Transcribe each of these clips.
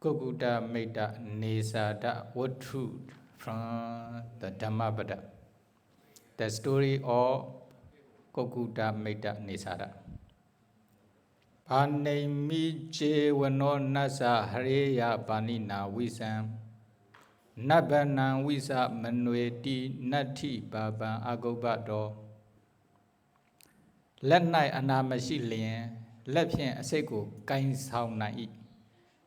Kukkuṭamitta Nesada Vattu from the Dhammapada. The story of Kukkuṭamitta Nesada. Panemi Jevano Nasa Hariya Panina Wisam Nabana Wisa Manueti Nati Baba Agobado. Let night Anamashilian, let him a seko, kind sound nai.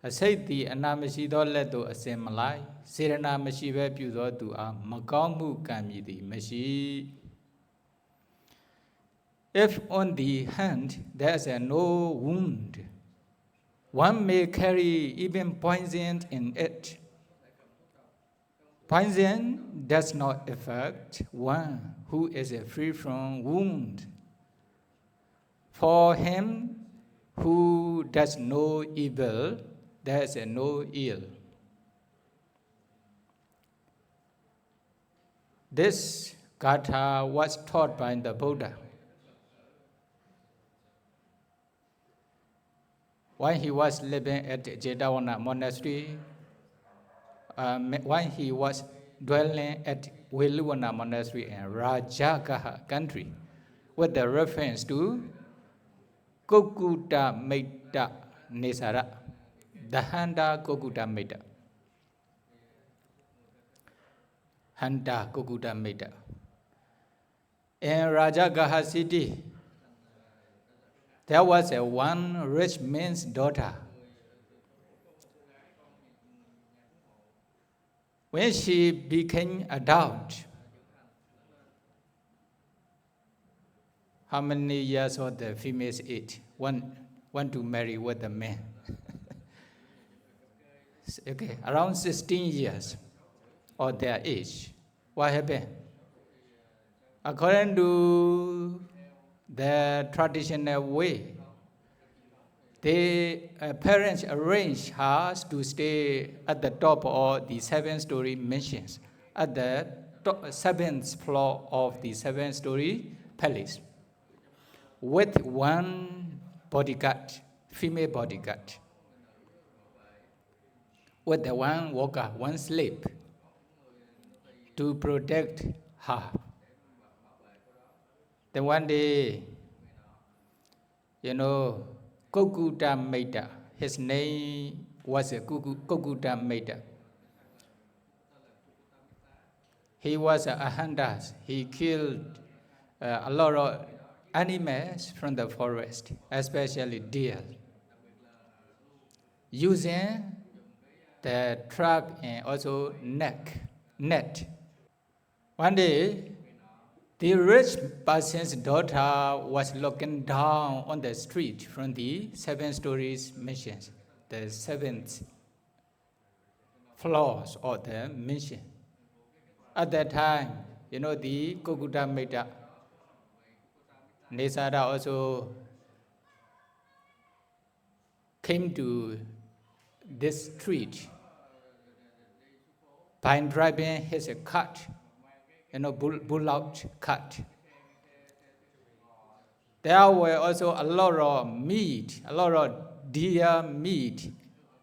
A safety Anamasido leto assemblai, Serena Mashiva Puzo to a Magamu Kamidi Mashi. If on the hand there's a no wound, one may carry even poison in it. Poison does not affect one who is free from wound. For him who does no evil, there is no ill. This Gatha was taught by the Buddha. When he was living at Jetavana monastery, when he was dwelling at Veluvana monastery in Rajagaha country, with the reference to Kukkuṭamitta Nesada, the Handa Kukkuṭamitta. Handa Kukkuṭamitta. In Rajagaha city, there was one rich man's daughter. When she became adult, how many years old the female's age? Want to marry with the man. Okay, around 16 years or their age. What happened? According to the traditional way, the parents arranged her to stay at the top of the 7-story mansions, at the 7th floor of the 7-story palace, with one bodyguard, female bodyguard, with the one worker, one slave, to protect her. Then one day, Kukkuṭamitta, his name was Kukkuṭamitta. He was a hunter. He killed a lot of animals from the forest, especially deer, using the trap and also net. One day, the rich person's daughter was looking down on the street from the 7-story mansions, the 7th floors of the mansion. At that time, the Kukkuṭamitta Nesada also came to this street by driving his cart, bullock cart. There were also a lot of meat, a lot of deer meat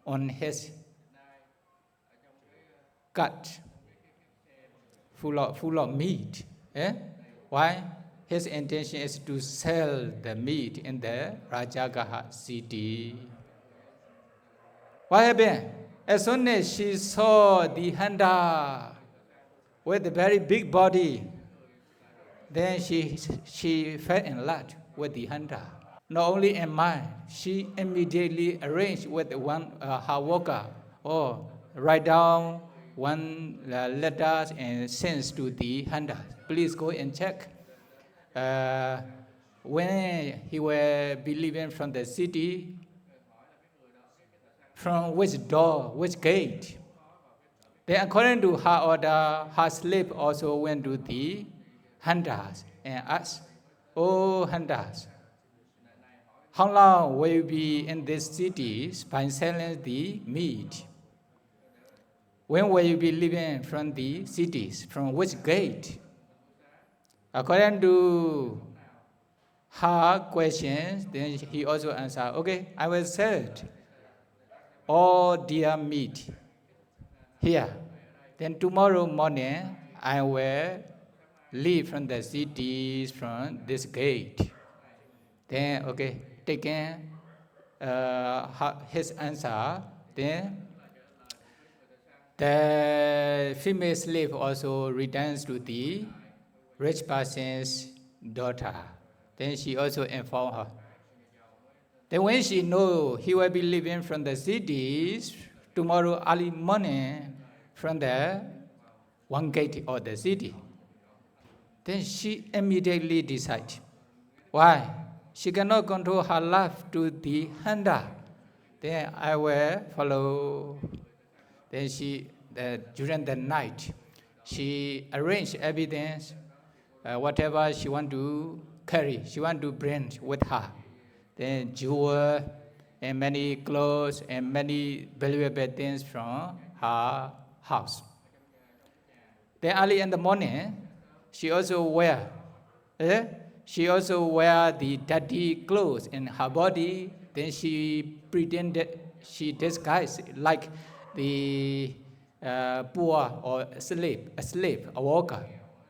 on his cart, full of meat. Why? His intention is to sell the meat in the Rajagaha city. What happened? As soon as she saw the hunter with a very big body, then she fell in love with the hunter. Not only in mind, she immediately arranged with her worker, write down one letter and sends to the hunter. Please go and check. When he will be leaving from the city, from which door, which gate. Then according to her order, her slave also went to the hunters and asked, "Oh, hunters, how long will you be in this city by selling the meat? When will you be leaving from the cities? From which gate?" According to her questions, then he also answered, "Okay, I will sell it all deer meat here. Then tomorrow morning, I will leave from the cities from this gate. Then, okay, taking his answer, then the female slave also returns to the rich person's daughter. Then she also informed her. Then when she knows he will be leaving from the cities tomorrow early morning from the one gate of the city, then she immediately decides. Why? She cannot control her love to the hunter. Then I will follow. Then during the night, she arranged everything, whatever she want to carry, she want to bring with her. Then jewel and many clothes and many valuable things from her house. Then early in the morning, she also wear the dirty clothes in her body. Then she pretended, she disguised like the poor or a slave, a worker.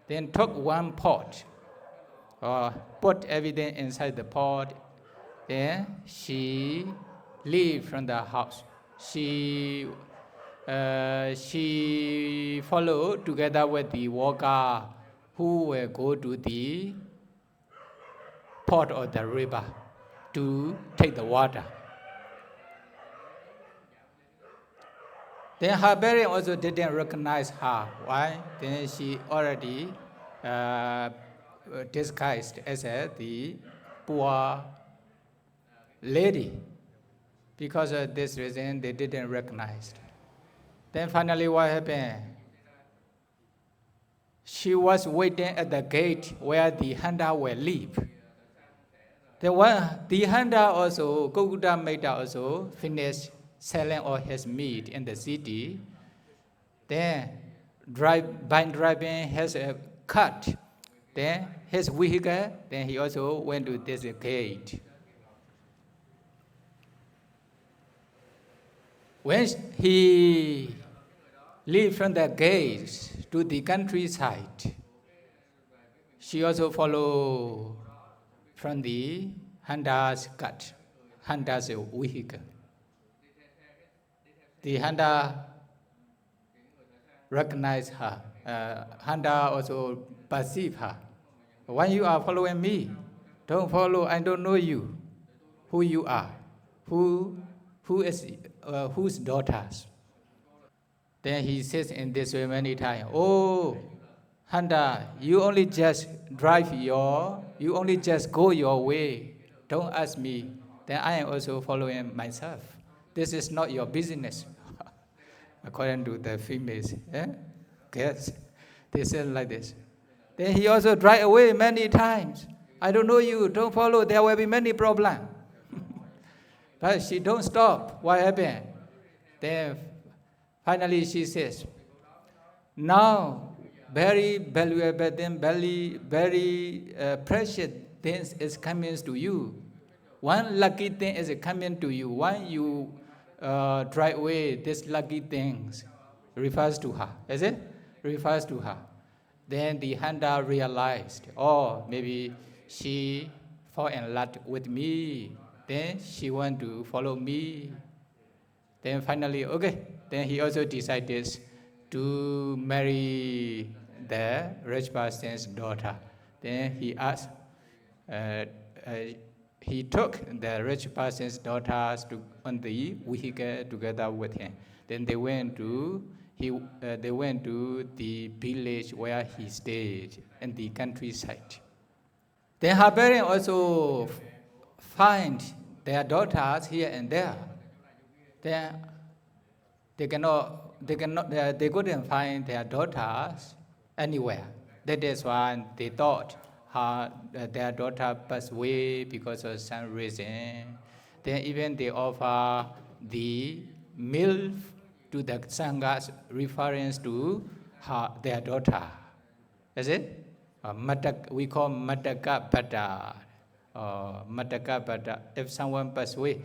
Then took one pot, put everything inside the pot. Then she leave from the house. She followed together with the worker who will go to the port of the river to take the water. Then her parents also didn't recognize her. Why? Then she already disguised as the poor lady. Because of this reason, they didn't recognize. Then finally what happened? She was waiting at the gate where the hunter will leave. The hunter also, Kukkuṭamitta also finished selling all his meat in the city. Then by driving his cart, then his vehicle, then he also went to this gate. When he leave from the gate to the countryside, she also follow from the hunter's cart, hunter's vehicle. The hunter recognized her. Hunter also perceive her. Why you are following me? Don't follow. I don't know you. Who you are? Who is whose daughters? Then he says in this way many times. Oh, hunter, you only just go your way. Don't ask me. Then I am also following myself. This is not your business. According to the females. Yes, they say like this. Then he also drive away many times. I don't know you, don't follow, there will be many problems. But she don't stop. What happened? Then finally she says, now very valuable thing, very precious things is coming to you. One lucky thing is coming to you. When you drive away these lucky things, refers to her. Is it? Refers to her. Then the hunter realized, oh, maybe she fall in love with me. Then she want to follow me. Then finally, okay. Then he also decided to marry the rich person's daughter. Then he asked, he took the rich person's daughters on the vehicle together with him. Then they went to the village where he stayed in the countryside. Then her parents also find their daughters here and there. Then they couldn't find their daughters anywhere. That is why they thought their daughter passed away because of some reason. Then even they offer the milk to the sanghas, reference to their daughter. Is it? We call Mataka Bhatta. Mataka Bhatta. If someone passed away,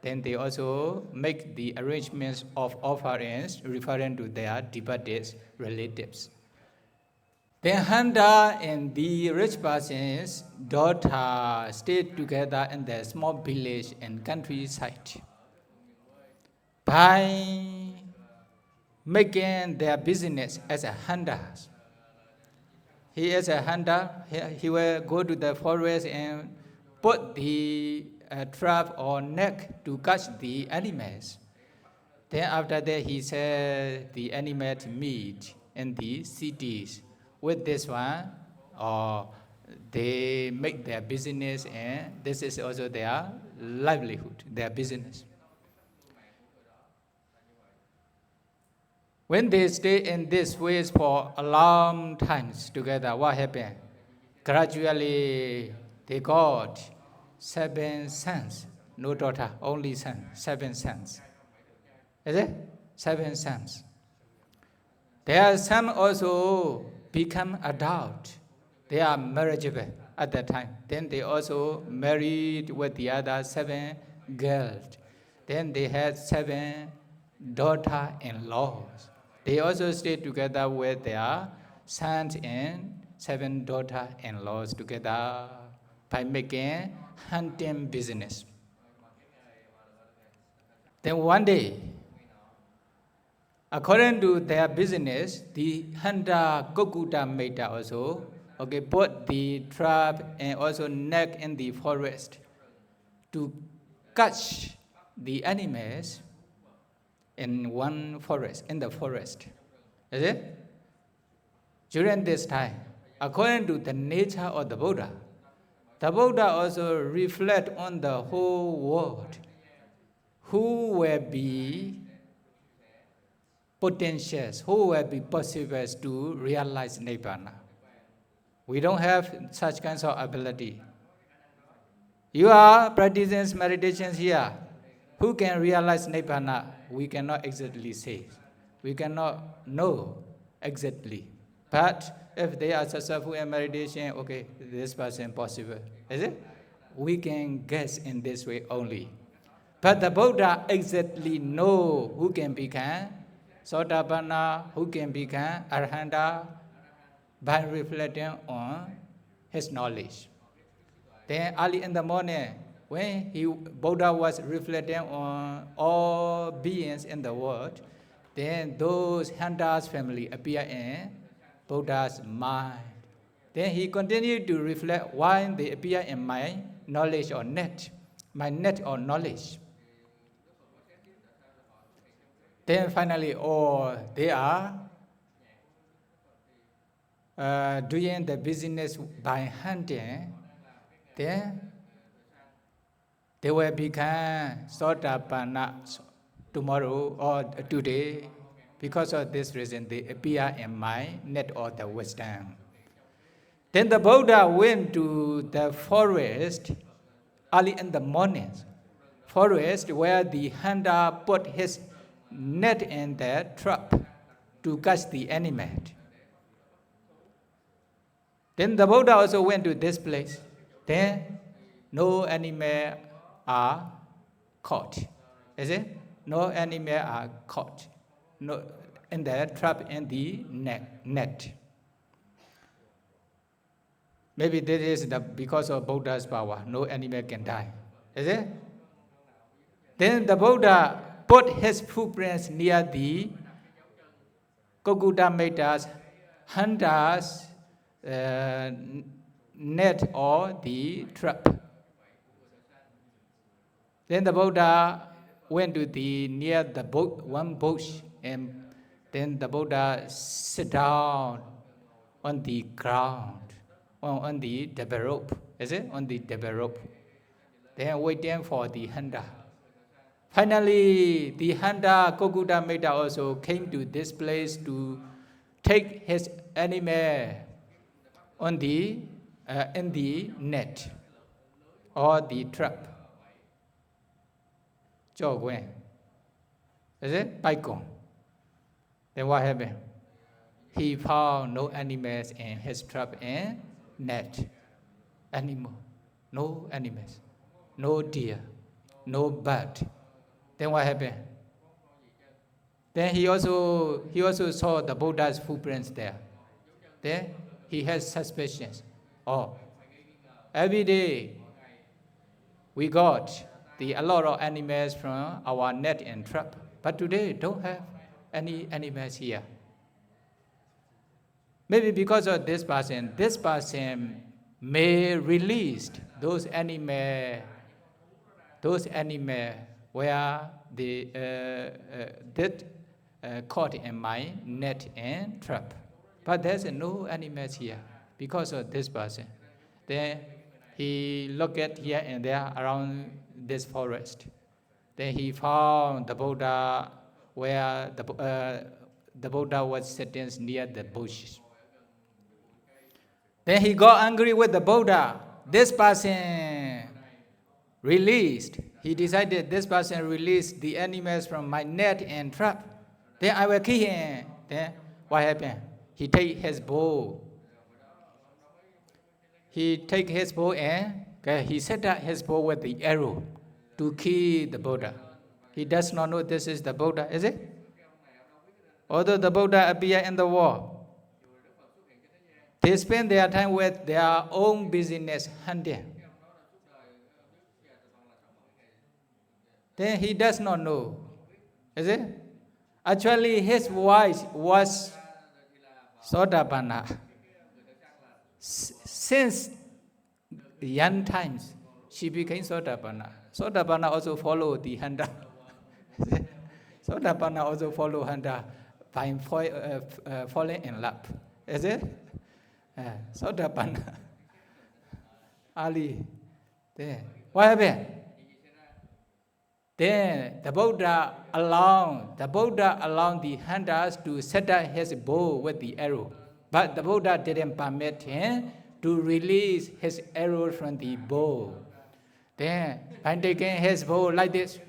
Then they also make the arrangements of offerings referring to their departed relatives. Then hunter and the rich person's daughter stayed together in the small village and countryside. By making their business as a hunter. He is a hunter. He will go to the forest and put the trap or net to catch the animals. Then after that, he sells the animal meat in the cities. With this one, or they make their business, and this is also their livelihood, their business. When they stay in this way for a long time together, what happened? Gradually, they got 7 sons, no daughter, only son, 7 sons. Is it? 7 sons. Their son also become adult. They are marriageable at that time. Then they also married with the other 7 girls. Then they had 7 daughter-in-laws. They also stayed together with their sons and 7 daughter-in-laws together by making hunting business. Then one day, according to their business, the hunter Kukkuṭamitta also put the trap and also net in the forest to catch the animals in one forest, in the forest. Is it? During this time, according to the nature of the Buddha also reflect on the whole world. Who will be potentials, who will be possible to realize Nibbana? We don't have such kinds of ability. You are practicing meditations here. Who can realize Nibbana? We cannot exactly say. We cannot know exactly. But if they are successful in meditation, okay, this person possible. Is it? We can guess in this way only. But the Buddha exactly know who can become Sotapanna, who can become Arhanta by reflecting on his knowledge. Then early in the morning, when Buddha was reflecting on all beings in the world, then those hunters' family appear in Buddha's mind. Then he continued to reflect why they appear in my knowledge or net, my net or knowledge. Then finally, they are doing the business by hunting. Then they will become Sotapanna tomorrow or today. Because of this reason, they appear in my net or the wisdom. Then the Buddha went to the forest early in the morning. Forest where the hunter put his net in the trap to catch the animal. Then the Buddha also went to this place. Then no animal are caught. Is it? No animal are caught. No, in the trap in the net. Maybe this is because of Buddha's power. No animal can die. Is it? Then the Buddha put his footprints near the Kukkuṭamitta's hunter's net or the trap. Then the Buddha went to near the one bush, and then the Buddha sat down on the ground, on the double rope. Is it? On the double rope. Then waiting for the hunter. Finally, the hunter Kukkuṭamitta also came to this place to take his animal on in the net or the trap. Is it? Paikon. Then what happened? He found no animals in his trap and net. No animals. No deer. no butt. Then what happened? Then he also saw the Buddha's footprints there. Then he has suspicions. Oh, every day we got a lot of animals from our net and trap, but today don't have any animals here. Maybe because of this person may release those animals where they did caught in my net and trap. But there's no animals here because of this person. Then he looked at here and there around this forest. Then he found the Buddha where the Buddha was sitting near the bushes. Then he got angry with the Buddha. This person he decided this person released the animals from my net and trap. Then I will kill him. Then what happened? He take his bow. And he set up his bow with the arrow to kill the Buddha. He does not know this is the Buddha, is it? Although the Buddha appeared in the world, they spend their time with their own business hunting. Then he does not know, is it? Actually, his wife was Sotapanna. Since young times, she became Sotapanna. Sotapanna also followed the Handa. Sotapanna also followed Handa by falling in love. Is it? Sotapanna. Ali. There. What happened? Then the Buddha allowed the hunters to set up his bow with the arrow. But the Buddha didn't permit him to release his arrow from the bow. Then, by taking his bow like this,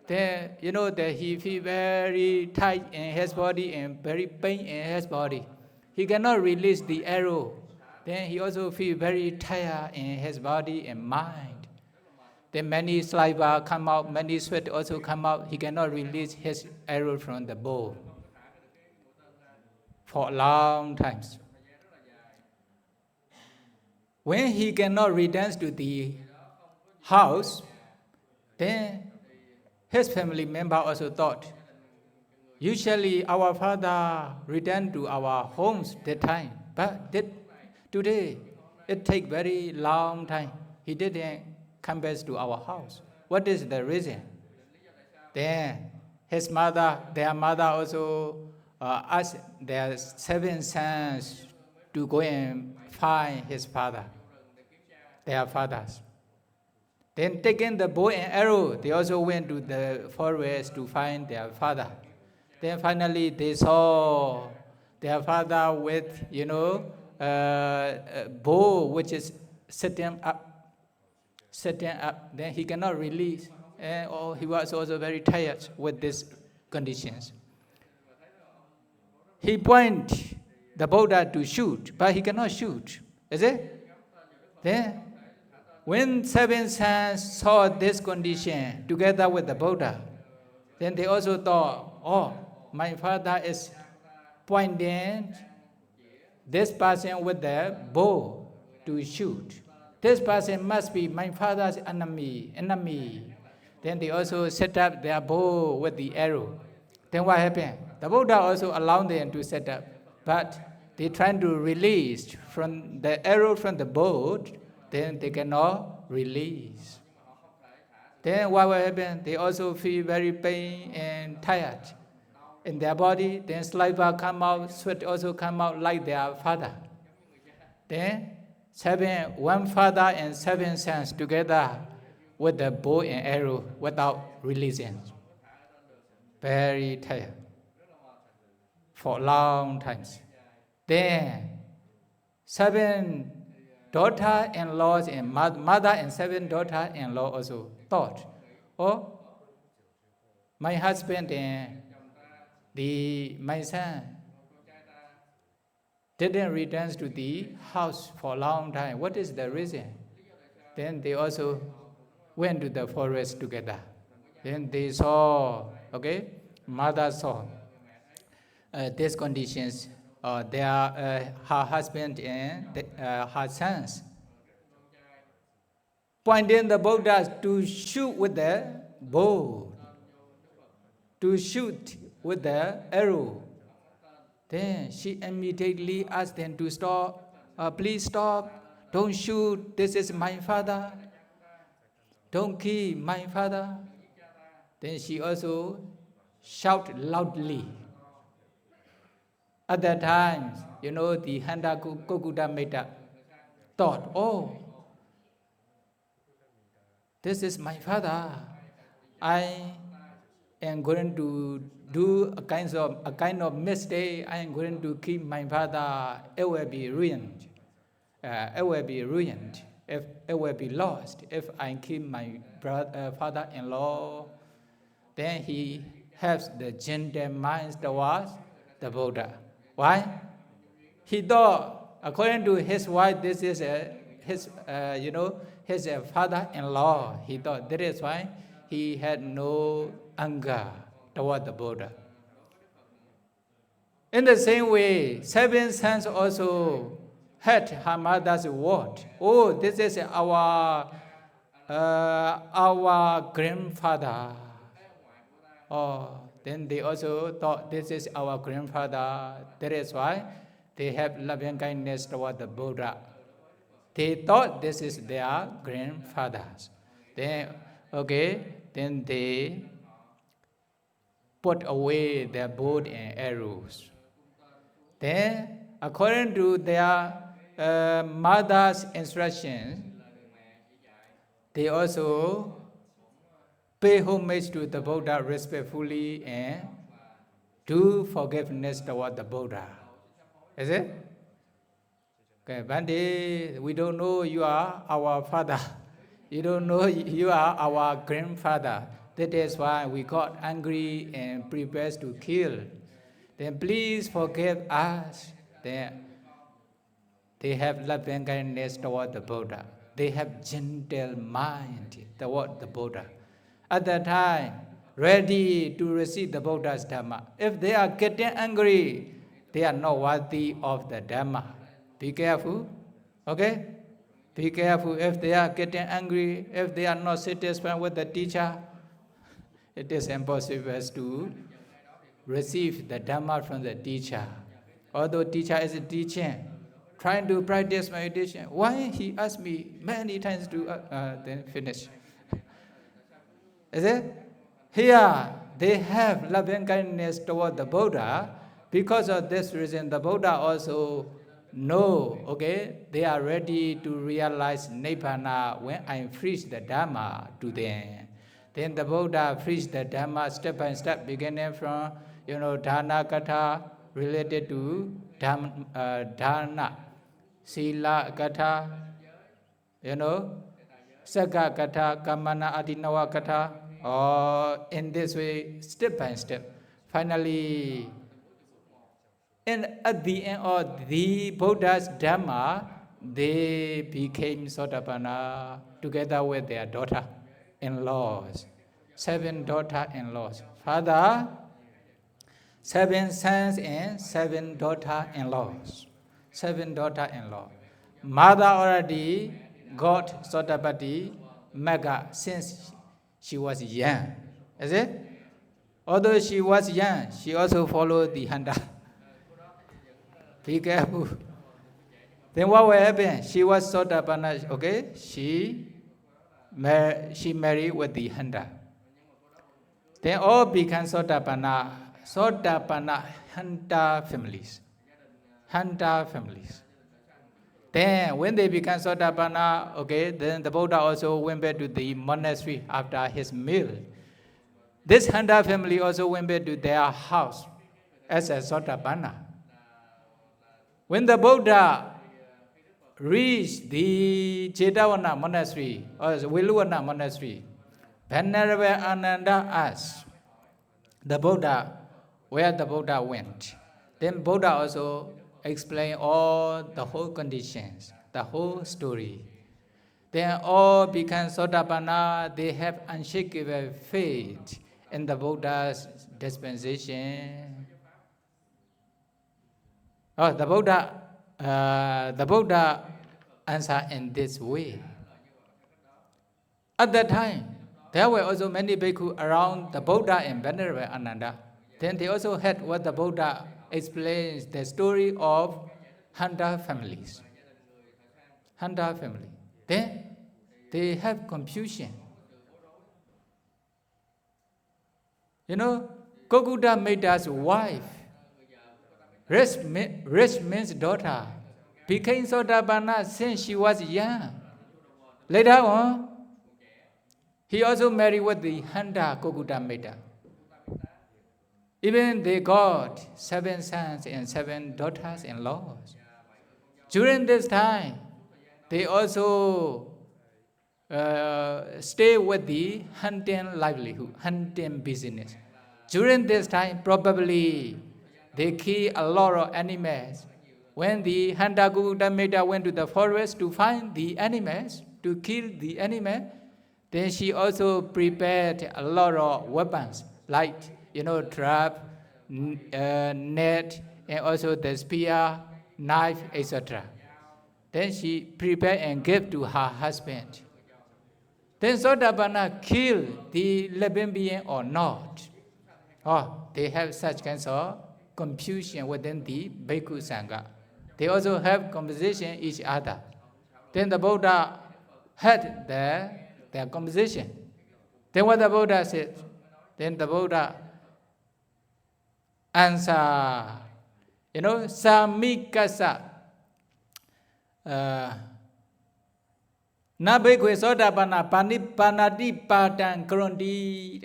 then that he feels very tight in his body and very pain in his body. He cannot release the arrow. Then he also feels very tired in his body and mind. Then many saliva come out, many sweat also come out. He cannot release his arrow from the bow for a long times. When he cannot return to the house, then his family member also thought, usually our father returned to our homes that time, but today it take very long time. He didn't come back to our house. What is the reason? Then their mother also asked their 7 sons to go and find their fathers. Then taking the bow and arrow, they also went to the forest to find their father. Then finally they saw their father with, a bow which is sitting up. Then he cannot release. He was also very tired with these conditions. He pointed the Buddha to shoot, but he cannot shoot. Is it? Then, when 7 sons saw this condition together with the Buddha, then they also thought, my father is pointing this person with the bow to shoot. This person must be my father's enemy. Then they also set up their bow with the arrow. Then what happened? The Buddha also allowed them to set up, but they trying to release from the arrow from the bow, then they cannot release. Then what will happen? They also feel very pain and tired in their body. Then saliva come out, sweat also come out like their father. Then 1 father and 7 sons together with the bow and arrow without releasing. Very tired for long times. Then 7 daughter-in-laws and mother and 7 daughter-in-law also thought, my husband and my son didn't return to the house for a long time. What is the reason? Then they also went to the forest together. Then they saw, okay, mother saw these conditions, her husband and her sons pointing the Buddha to shoot with the bow, to shoot with the arrow. Then she immediately asked them to stop. Please stop. Don't shoot. This is my father. Don't kill my father. Then she also shouted loudly. At that time, the Handa Kukkuṭamitta thought, oh, this is my father. I am going to do a kind of mistake. I am going to kill my father. It will be ruined. It will be ruined. If it will be lost if I kill my father-in-law. Then he has the gentle mind towards the Buddha. Why? He thought, according to his wife, this is his father-in-law. He thought that is why he had no anger toward the Buddha. In the same way, 7 sons also had her mother's word. Oh, this is our grandfather. Oh, then they also thought this is our grandfather. That is why they have loving kindness toward the Buddha. They thought this is their grandfathers. Then they put away their bow and arrows. Then, according to their mother's instructions, they also pay homage to the Buddha respectfully and do forgiveness toward the Buddha. Is it? Okay, one day we don't know you are our father. You don't know you are our grandfather. That is why we got angry and prepared to kill. Then please forgive us. Then they have loving kindness toward the Buddha. They have gentle mind toward the Buddha. At that time, ready to receive the Buddha's Dhamma. If they are getting angry, they are not worthy of the Dhamma. Be careful, okay? Be careful if they are getting angry, if they are not satisfied with the teacher, it is impossible to receive the Dhamma from the teacher. Although teacher is teaching, trying to practice meditation, why he asked me many times to then finish? Is it? Here, they have loving kindness toward the Buddha. Because of this reason, the Buddha also know, okay, they are ready to realize Nibbana when I preach the Dhamma to them. Then the Buddha preached the Dhamma step by step, beginning from, Dana Katha related to Dana, Sila Katha, Saka Katha, Kamana Adinawa Katha, or in this way, step by step. Finally, and at the end of the Buddha's Dhamma, they became Sotapanna together with their daughter-in-laws. 7 daughter-in-laws. Father, 7 sons and 7 daughter-in-laws. 7 daughter-in-law. Mother already got Sotapatti Magga since she was young. Is it? Although she was young, she also followed the Handa. Be careful. Then what will happen? She was Sotapanna, okay? She married with the Handa. Then all became Sotapanna Handa families. Handa families. Then when they became Sotapanna, okay, then the Buddha also went back to the monastery after his meal. This Handa family also went back to their house as a Sotapanna. When the Buddha reached the Jetavana monastery, or Viluvana monastery, Venerable Ananda asked the Buddha where the Buddha went. Then Buddha also explained all the whole conditions, the whole story. then all become Sotapanna. They have unshakable faith in the Buddha's dispensation. Oh, the Buddha answered in this way. At that time, there were also many bhikkhu around the Buddha and Venerable Ananda. Then they also heard what the Buddha explains the story of Hunter families. Hunter family. Then they have confusion. You know, Kukkuṭamitta's wife, rich man's daughter, became Sotapanna since she was young. Later on, he also married with the Hunter Kukkuṭamitta. Even they got 7 sons and 7 daughters-in-law. During this time, they also stay with the hunting livelihood, hunting business. During this time, probably they kill a lot of animals. When the Hunter Kukkuṭamitta went to the forest to find the animals, to kill the animal, then she also prepared a lot of weapons, like, trap, net, and also the spear, knife, etc. Then she prepared and gave to her husband. Then Sotapanna killed the living being or not? Oh, they have such kinds of confusion within the Bhikkhu Sangha. They also have conversation each other. Then the Buddha heard their conversation. Then what the Buddha said? Then the Buddha answer, Samikasa. Na bhikkhu Sotapanna panati padang karundi.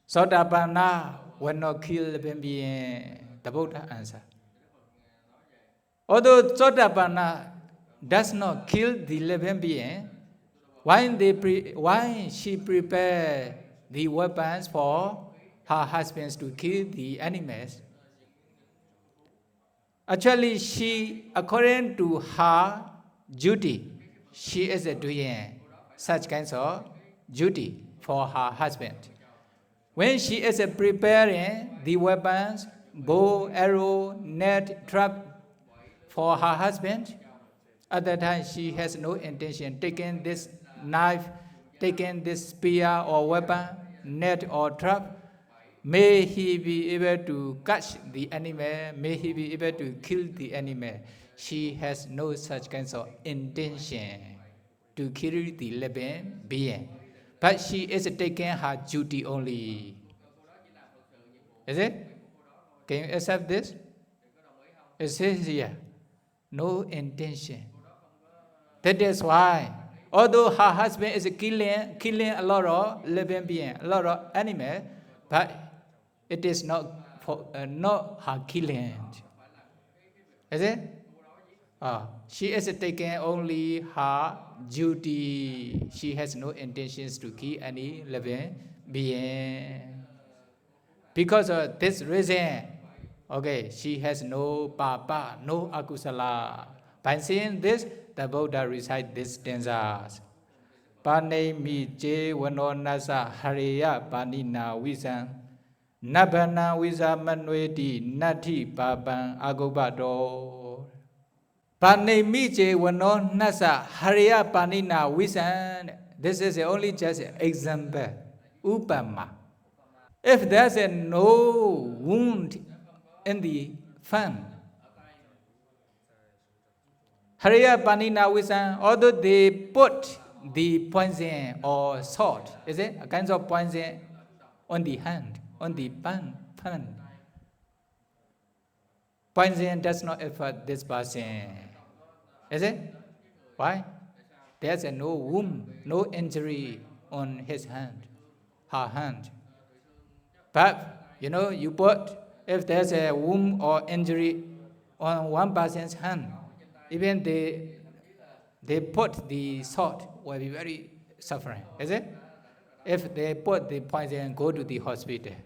Sotapanna will not kill living being. The Buddha answered. Although Sotapanna does not kill the living being, why she prepare the weapons for her husbands to kill the animals? Actually, she, according to her duty, she is doing such kinds of duty for her husband. When she is preparing the weapons, bow, arrow, net, trap for her husband, at that time she has no intention taking this knife, taking this spear or weapon, net or trap. May he be able to catch the animal, may he be able to kill the animal. She has no such kinds of intention to kill the living being. But she is taking her duty only. Is it? Can you accept this? It says here, no intention. That is why, although her husband is killing a lot of living beings, a lot of animals, but it is not her killing. Is it? She is taking only her duty. She has no intentions to kill any living being. Because of this reason, she has no papa, no akusala. By saying this, the Buddha recites these stanzas. Panemi je vano nasa hariya panina visan nabhana visa manvedi nati papan agobato. Panemi je vano nasa hariya panina visan. This is only just an example. Upama. If there's no wound in the fan, Hariya Panina Visan, although they put the poison or salt, is it? A kind of poison on the hand, on the pan. Poison does not affect this person. Is it? Why? There's no wound, no injury on his hand, her hand. But, you put, if there's a wound or injury on one person's hand, even they put the salt will be very suffering, is it? If they put the poison, go to the hospital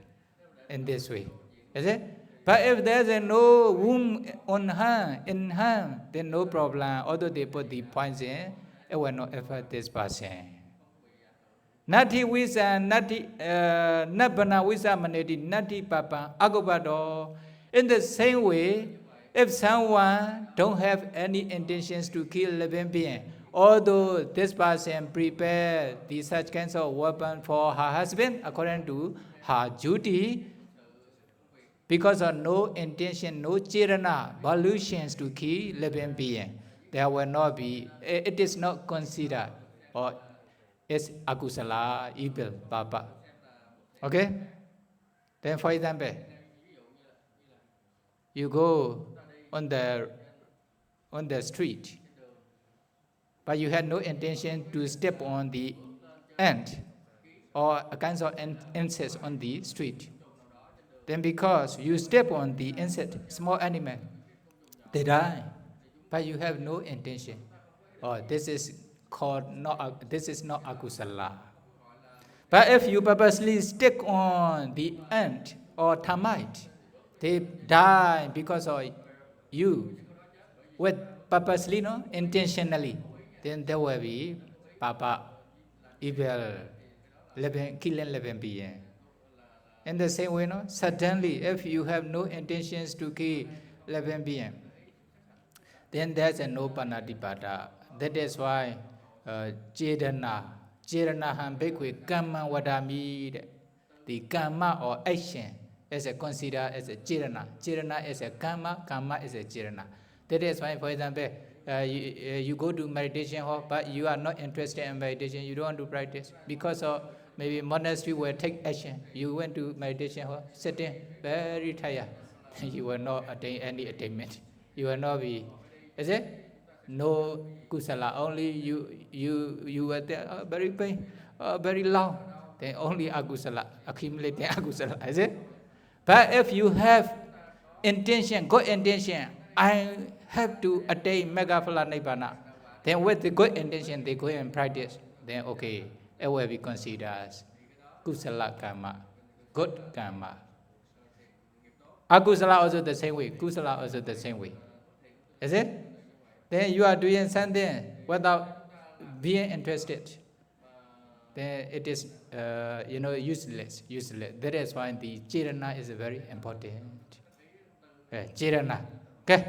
in this way, is it? But if there's no wound in hand, then no problem. Although they put the poison, it will not affect this person. Nati visa, nati nabana visa maneti, nati papa, agobado. In the same way, if someone don't have any intentions to kill living being, although this person prepare the such kinds of weapon for her husband according to her duty, because of no intention, no chirana, volitions to kill living being, there will not be, it is not considered, or it's akusala, evil, papa. Okay? Then for example, you go on the street, but you had no intention to step on the ant or a kind of insect on the street. Then because you step on the insect, small animal, they die, but you have no intention. Oh, this is called this is not akusala. But if you purposely stick on the ant or termite, they die because of you, with purposely, no, intentionally. Then there will be papa, evil, killing living being. In the same way, no, suddenly, if you have no intentions to kill living being, then there's a no panadipada. That is why Jedana hambekwe karma wadami, the karma or action is considered as a Jedana. Jedana is a karma is a Jedana. That is why, for example, you go to meditation hall, but you are not interested in meditation, you don't want to practice because of maybe monastery will take action. You went to meditation hall, sitting very tired, you will not attain any attainment. You will not be, is it? No kusala. Only you were there very pain, very long. Then only akusala, accumulating akusala. Is it? But if you have intention, good intention, I have to attain megaphala nibbana. Then with the good intention, they go and practice. Then okay, it will be considered as kusala karma, good karma. Akusala also the same way. Kusala also the same way. Is it? Then you are doing something without being interested. Then it is, useless. That is why the chirana is very important. Chirana. Okay.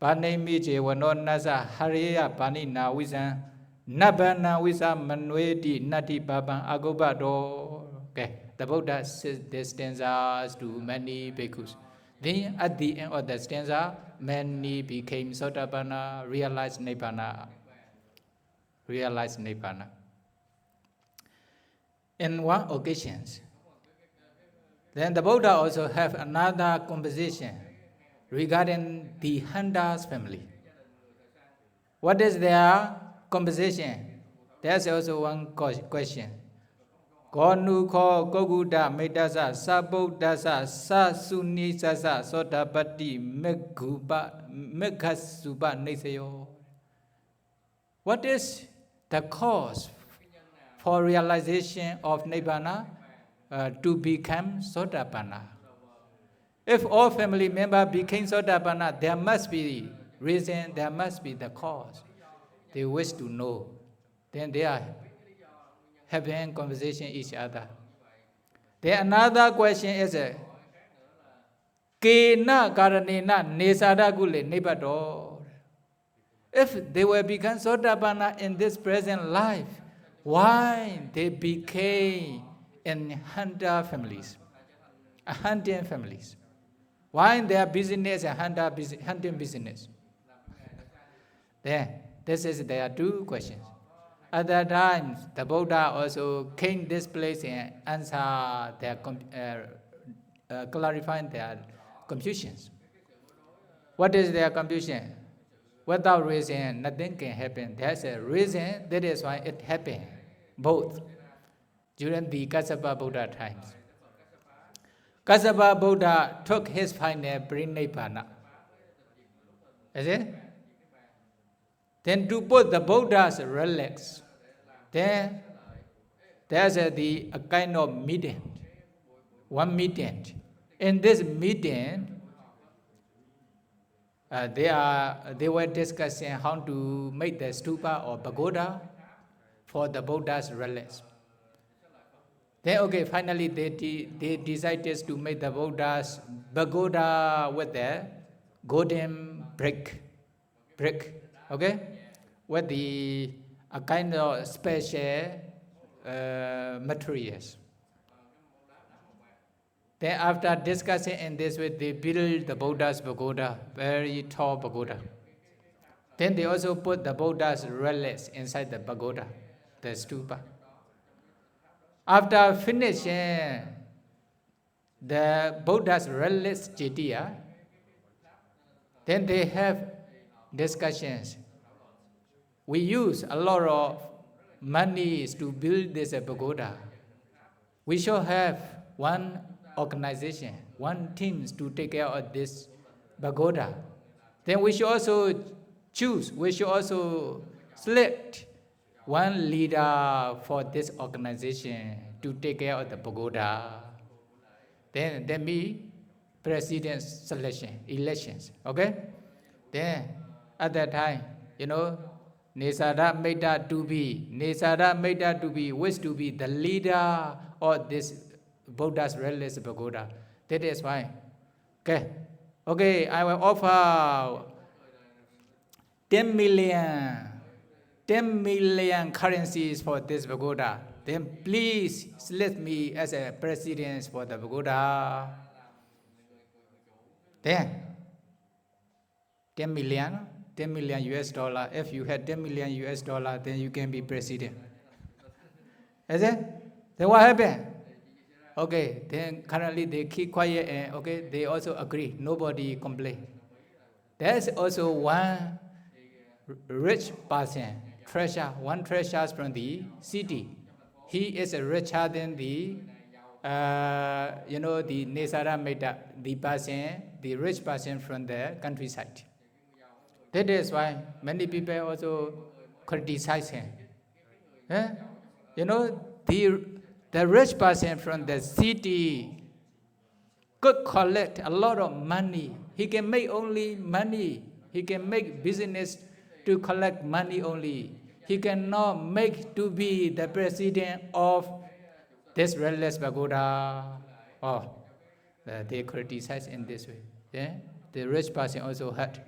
Panemi wano nasa hariya pani na wisan nabana wisa manwedi nati baban agobado. Okay. The Buddha says the stanzas to many bhikkhus. Then at the end of the stanza, many became Sotapanna, realized Nibbana. In one occasion, then the Buddha also have another conversation regarding the Handa's family. What is their conversation? There's also one question. Konu ko Kukkuṭamitta sabodasa sa sunisasa sotapatti meghasuba nesayo. What is the cause for realization of Nibbana to become Sotapanna? If all family members became Sotapanna, there must be reason, there must be the cause. They wish to know. Then they are having conversation each other. Then another question is, Kena karanena nesada gule nebado. If they were become Sotapanna in this present life, why they became in hunter families, hunting families? Why their business and hunting business? Then this is there are two questions. At that time, the Buddha also came this place and answer their clarifying their confusions. What is their confusion? Without reason, nothing can happen. There's a reason, that is why it happened. Both. During the Kassapa Buddha times. Kassapa Buddha took his final Prinnibbana. Is it? Then to put the Buddha's relics, then there's a kind of meeting, one meeting. In this meeting, They were discussing how to make the stupa or pagoda for the Buddha's relics. Then okay, finally they decided to make the Buddha's pagoda with the golden brick, okay, with the a kind of special materials. Then after discussing in this way, they build the Buddha's pagoda, very tall pagoda. Then they also put the Buddha's relics inside the pagoda, the stupa. After finishing the Buddha's relics jitiya, then they have discussions. We use a lot of money to build this pagoda. We should have one organization, one team to take care of this pagoda. Then we should also select one leader for this organization to take care of the pagoda. Then there be president elections, okay? Then at that time, Nesara Maida to be wish to be the leader of this Buddha's relics pagoda. That is why. Okay, I will offer 10 million currencies for this pagoda. Then please select me as a president for the pagoda. Then 10 million US dollar. If you had 10 million US dollar, then you can be president. Is it? Then what happened? Okay, then currently they keep quiet and okay, they also agree. Nobody complain. There's also one rich person, one treasure from the city. He is richer than the Nesara Meda, the rich person from the countryside. That is why many people also criticize him. The rich person from the city could collect a lot of money. He can make only money. He can make business to collect money only. He cannot make to be the president of this relics pagoda. They criticize in this way. Then the rich person also heard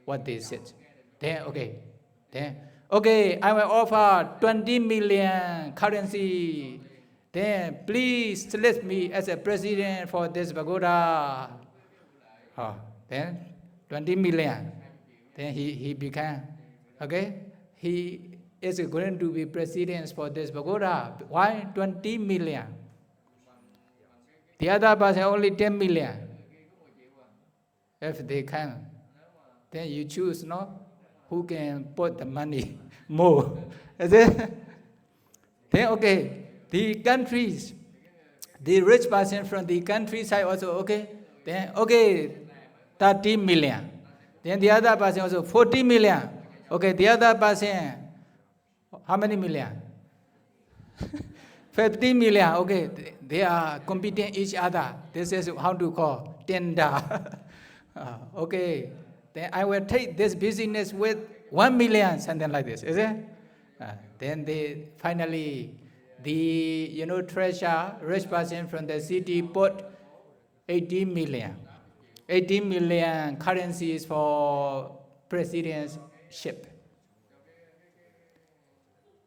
what they said. Then okay, I will offer 20 million currency. Then please select me as a president for this pagoda. Then 20 million. Then he became, okay, he is going to be president for this pagoda. Why 20 million? The other person only 10 million. If they can, then you choose, who can put the money more. Is it? Then okay. The countries, the rich person from the countryside also, okay, then, okay, 30 million. Then the other person also 40 million. Okay, the other person, how many million? 50 million. Okay, they are competing each other. This is how to call tender. Okay, then I will take this business with 1 million, something like this, is it? Then they finally, the treasure rich person from the city put 80 million currencies for presidentship.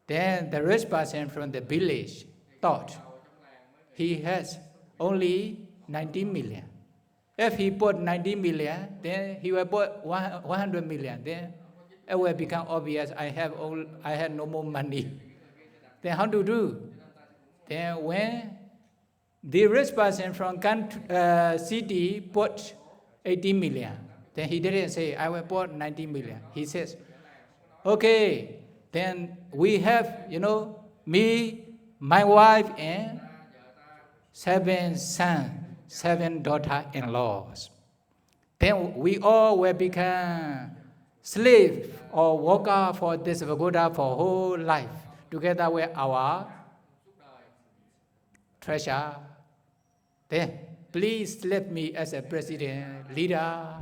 Then the rich person from the village thought he has only 90 million. If he put 90 million, then he will put 100 million. Then it will become obvious I have no more money. Then how to do? Then when the rich person from city put 80 million, then he didn't say, I will put 90 million. He says, okay, then we have, me, my wife, and 7 sons, 7 daughter-in-laws. Then we all will become slave or worker for this pagoda for whole life, together with our treasure. Then please select me as a president, leader.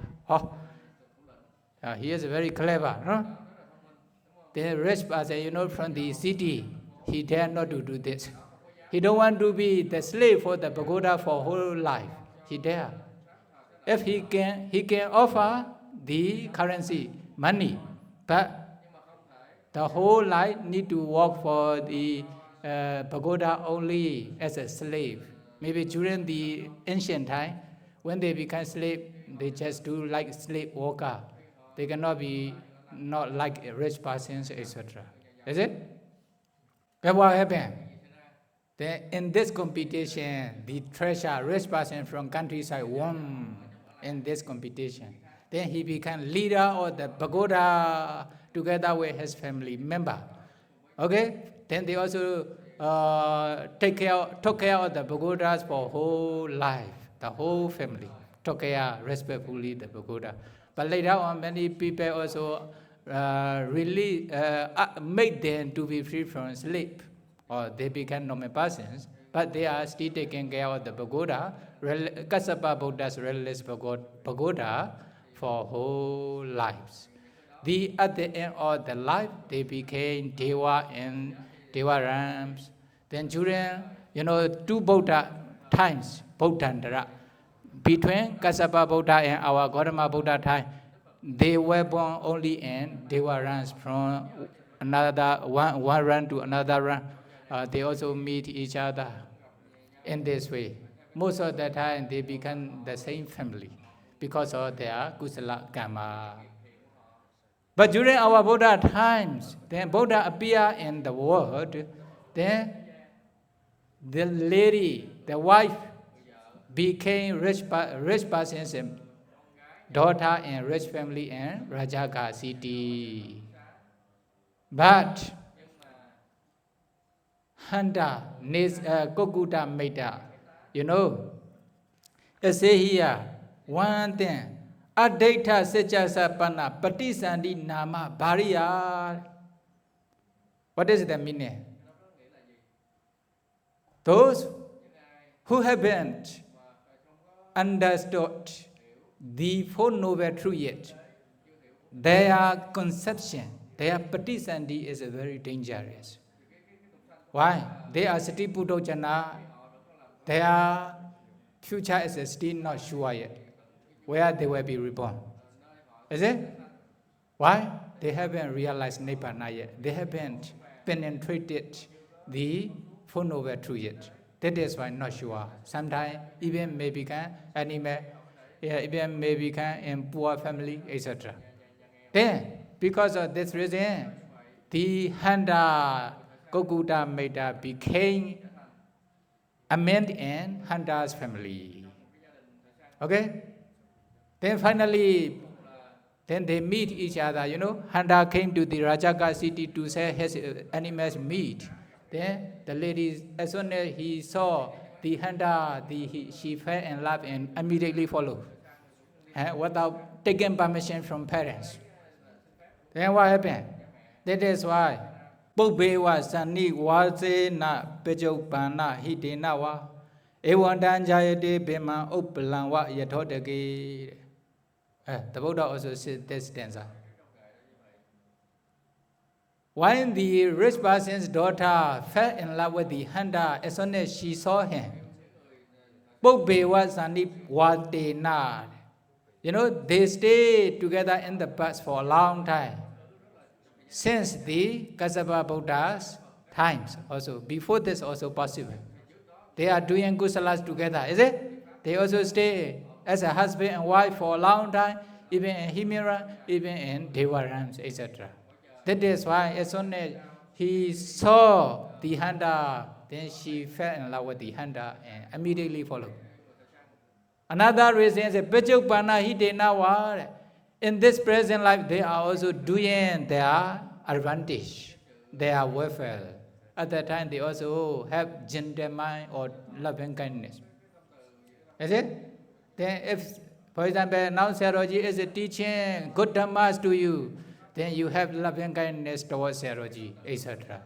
He is very clever, no? The rich person, from the city, he dare not to do this. He don't want to be the slave for the pagoda for whole life. He dare. If he can offer the currency, money, but the whole life need to work for the pagoda only as a slave. Maybe during the ancient time, when they become slave, they just do like slave worker. They cannot be not like rich persons, etc. Is it? But what happened? Then in this competition, the treasure, rich person from countryside won in this competition. Then he became leader of the pagoda together with his family member. Okay? Then they also took care of the pagodas for whole life, the whole family. Took care respectfully the pagoda. But later on, many people also made them to be free from sleep, or they became normal persons, but they are still taking care of the pagoda, Kassapa Buddha's religious pagoda for whole lives. At the end of the life, they became Deva and Deva Rams. Then during, two Buddha times, Buddhandara, between Kassapa Buddha and our Gautama Buddha time, they were born only in Deva Rams from another one run to another run. They also meet each other in this way. Most of the time, they become the same family because of their kusala karma. But during our Buddha times, then Buddha appeared in the world, then the lady, the wife, became rich person's daughter in rich family in Rajagaha city. But Handa needs Kukkuṭamitta, it say here one thing. Adaita Sejasapana Patisandi Nama Bariya. What is the meaning? Those who haven't understood the Four Noble Truths yet, their conception, their Patisandi is very dangerous. Why? They are Sati Pudojana, their future is still not sure yet, where they will be reborn. Is it? Why? They haven't realized Nibbana yet. They haven't penetrated the Four Noble Truths yet. That is why not sure. Sometimes even may become animal, even may become in poor family, etc. Then, because of this reason, the Handa Kukkuṭamitta became a man in Handa's family. Okay? Then finally, then they meet each other, Handa came to the Rajagaha city to sell his animals' meat. Then the lady, as soon as he saw the Handa, she fell in love and immediately followed, without taking permission from parents. Then what happened? That is why Bubbewa Sani Waze na Pejopana Hidena wa Ewandanjayade Bema Upalanwa Yatodagi. The Buddha also said this stanza. When the rich person's daughter fell in love with the Handa, as soon as she saw him, Bubbewa Sani Wadena. They stayed together in the past for a long time. Since the Kassapa Buddha's times also, before this also possible. They are doing kusalas together, is it? They also stay as a husband and wife for a long time, even in Himira, even in Devarams, etc. That is why as soon as he saw the Handa, then she fell in love with the Handa and immediately followed. Another reason is Pechupana Hidena. In this present life, they are also doing their advantage, their welfare. At that time, they also have gentle mind or loving kindness. Is it? Then if, for example, now Saroji is teaching good dhammas to you, then you have loving kindness towards Saroji, etc.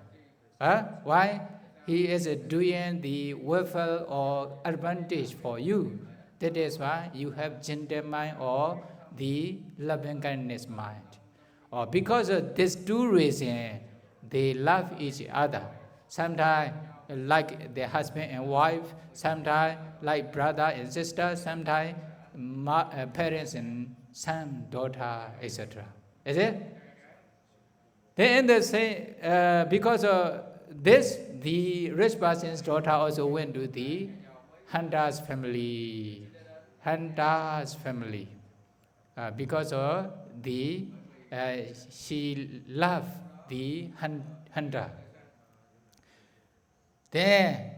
Why? He is doing the welfare or advantage for you. That is why you have gentle mind or the loving kindness mind. Or because of these two reasons, they love each other. Sometimes like their husband and wife, sometimes like brother and sister, sometimes parents and son, daughter, etc. Is it? Then in the same, because of this, the rich person's daughter also went to the hunter's family. Hunter's family. Because of the she loved the hunter. Then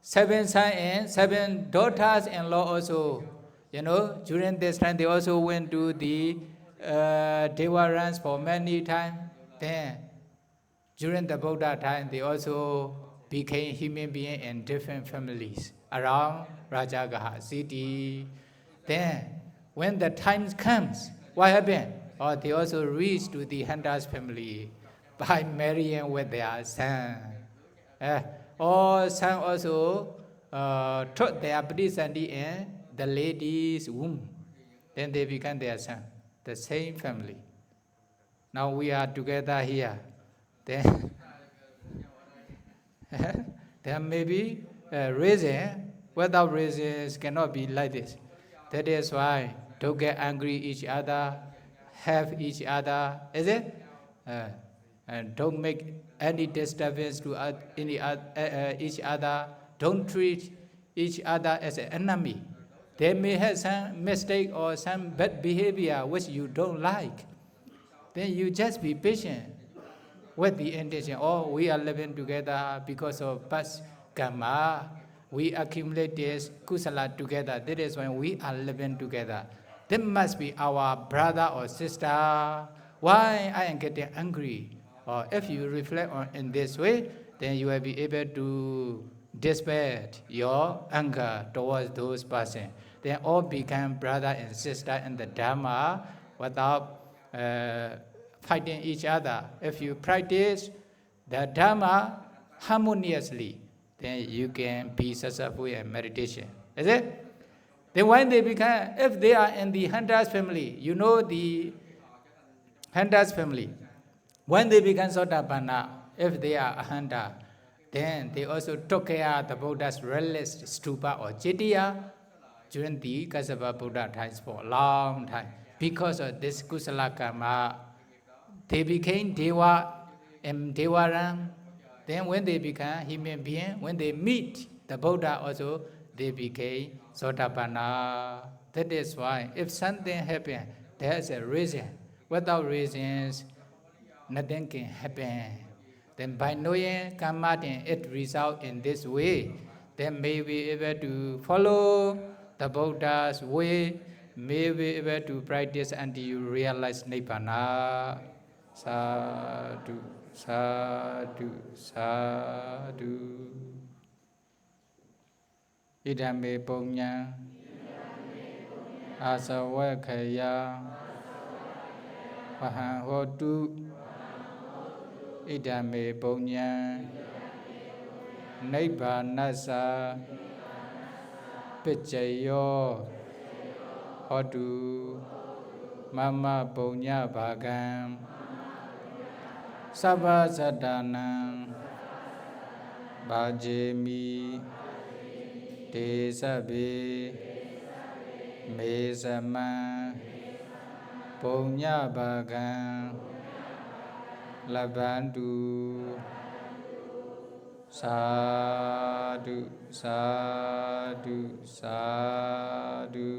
7 sons and 7 daughters-in-law also, during this time they also went to the Devarans for many times. Then during the Buddha time they also became human beings in different families around Rajagaha city. Then when the time comes, what happened? Or they also reached to the hunter's family by marrying with their son. All sons also took their Pradisandi in the lady's womb. Then they become their son, the same family. Now we are together here. Then there may be a reason. Without reasons cannot be like this. That is why don't get angry each other, help each other, is it? And don't make any disturbance to each other. Don't treat each other as an enemy. They may have some mistake or some bad behavior which you don't like. Then you just be patient with the intention. Oh, we are living together because of past karma. We accumulate this kusala together. That is when we are living together. That must be our brother or sister. Why I am getting angry? Or if you reflect on in this way, then you will be able to dispel your anger towards those persons. Then all become brother and sister in the Dhamma without fighting each other. If you practice the Dhamma harmoniously, then you can be successful in meditation. Is it? Then when they become, if they are in the hunter's family, the hunter's family, when they become Sotapanna, if they are a hunter, then they also took care of the Buddha's relics, stupa or jitiya, during the Kassapa Buddha times for a long time. Because of this kusala karma, they became Deva and Devaram. Then when they become human beings, when they meet the Buddha also, they became Sotapanna. That is why if something happens, there is a reason. Without reasons, nothing can happen. Then by knowing karma, then it results in this way. Then may be able to follow the Buddha's way, may be able to practice until you realize Nibbana. Sadhu, sadhu, sadhu. Idame punya, asawakaya, pahahotu. Idame punya, Nibbanasa, Pichayo, Hotu, Mama punya bhagam, Sabha sadanam, Bhajemi, Tesabe, Mesama, punya bhagam, Labantu, sadhu, sadhu, sadhu.